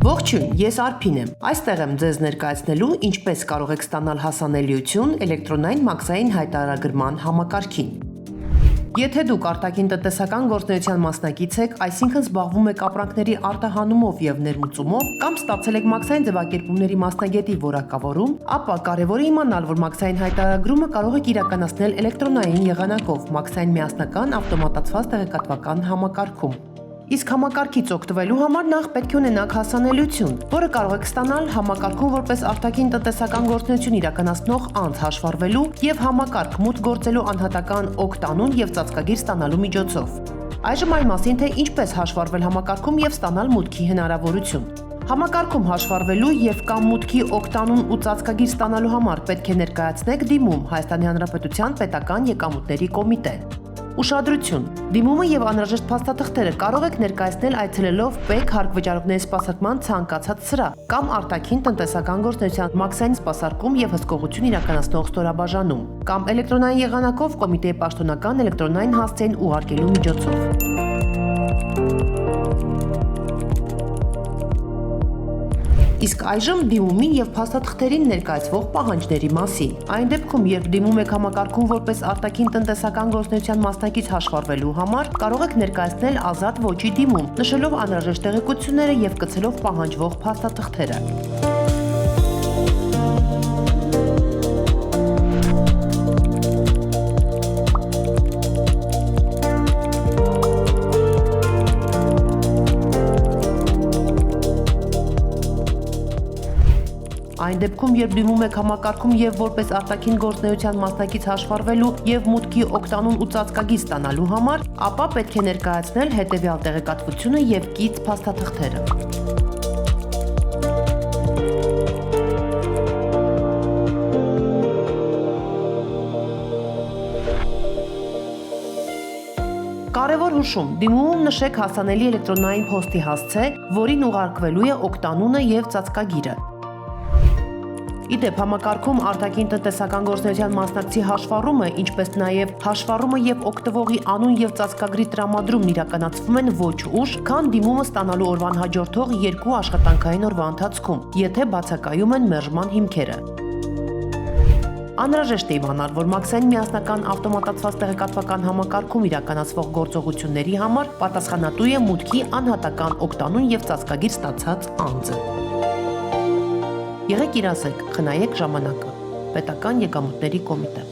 Ողջույն, ես Արփին եմ։ Այստեղ եմ ձեզ ներկայացնելու ինչպես կարող եք ստանալ հասանելիություն էլեկտրոնային մաքսային հայտարարագրման համակարգին։ Եթե դուք արտաքին տնտեսական գործունեության մասնակից եք, այսինքն զբաղվում եք ապրանքների արտահանումով եւ ներմուծումով, կամ ստացել եք մաքսային ձևակերպումների մասնագետի որակավորում, ապա կարևոր է իմանալ, որ մաքսային հայտարարագրումը կարող եք իրականացնել էլեկտրոնային եղանակով մաքսային միասնական ավտոմատացված տեղեկատվական համակարգում։ Իսկ համակարգից օգտվելու համար նախ պետք է ունենաք հասանելիություն, որը կարող եք ստանալ համակարգում որպես արտաքին տնտեսական գործունեություն իրականացնող անձ հաշվառվելու եւ համակարգ մուտք գործելու անհատական օգտանուն եւ ծածկագիր ստանալու միջոցով։ Այժմ այն մասին, թե ինչպես հաշվառվել համակարգում եւ ստանալ մուտքի հնարավորություն։ Համակարգում հաշվառվելու եւ կամ մուտքի օգտանուն ու ծածկագիր ստանալու համար պետք է ներկայացնեք դիմում Հայաստանի Հանրապետության Պետական եկամուտների կոմիտե։ Ուշադրություն. Դիմումը եւ անհրաժեշտ փաստաթղթերը կարող եք ներկայացնել այցելելով ՊԵԿ հարկվճարողների սպասարկման ցանկացած սրահ կամ արտաքին տնտեսական գործունեության մաքսային սպասարկում եւ հսկողություն իրականացնող ստորաբաժանում կամ էլեկտրոնային եղանակով կոմիտեի պաշտոնական էլեկտրոնային հասցեն ուղարկելու միջոցով։ Իսկ այժմ դիմումի եւ փաստաթղթերին ներկայացվող պահանջների մասին։ Այն դեպքում, երբ դիմում եք համակարգում որպես արտաքին տնտեսական գործունեության մասնակից հաշվառվելու համար, կարող եք ներկայացնել ազատ ոճի դիմում, նշելով անհրաժեշտ տեղեկությունները եւ կցելով պահանջվող փաստաթղթերը։ Այն դեպքում, երբ դիմում եք համակարգում եւ որպես արտաքին գործունեության մասնակից հաշվառվելու եւ մուտքի օգտանուն ու ծածկագիր ստանալու համար, ապա պետք է ներկայացնել հետեւյալ տեղեկատվությունը եւ կից փաստաթղթերը։ Կարևոր հուշում, դիմումում նշեք հասանելի էլեկտրոնային փոստի հասցե, որին ուղարկվելու է օգտանունը եւ ծածկագիրը։ Իդեպ համակարգում արտաքին տնտեսական գործունեության մասնակցի հաշվառումը, ինչպես նաև հաշվառումը եւ օգտվողի անուն եւ ծածկագրի տրամադրումն իրականացվում են ոչ ուշ, քան դիմումը ստանալու օրվան հաջորդող 2 աշխատանքային օրվա ընթացքում, եթե բացակայում են մերժման հիմքերը։ Անհրաժեշտ է իմանալ, որ մաքսային միասնական ավտոմատացված տեղեկատվական համակարգում իրականացվող գործողությունների համար պատասխանատու է մուտքի անհատական օգտանուն եւ ծածկագիր ստացած անձը։ Եղեք իրազեկ, խնայեք ժամանակը։ Պետական եկամուտների կոմիտե։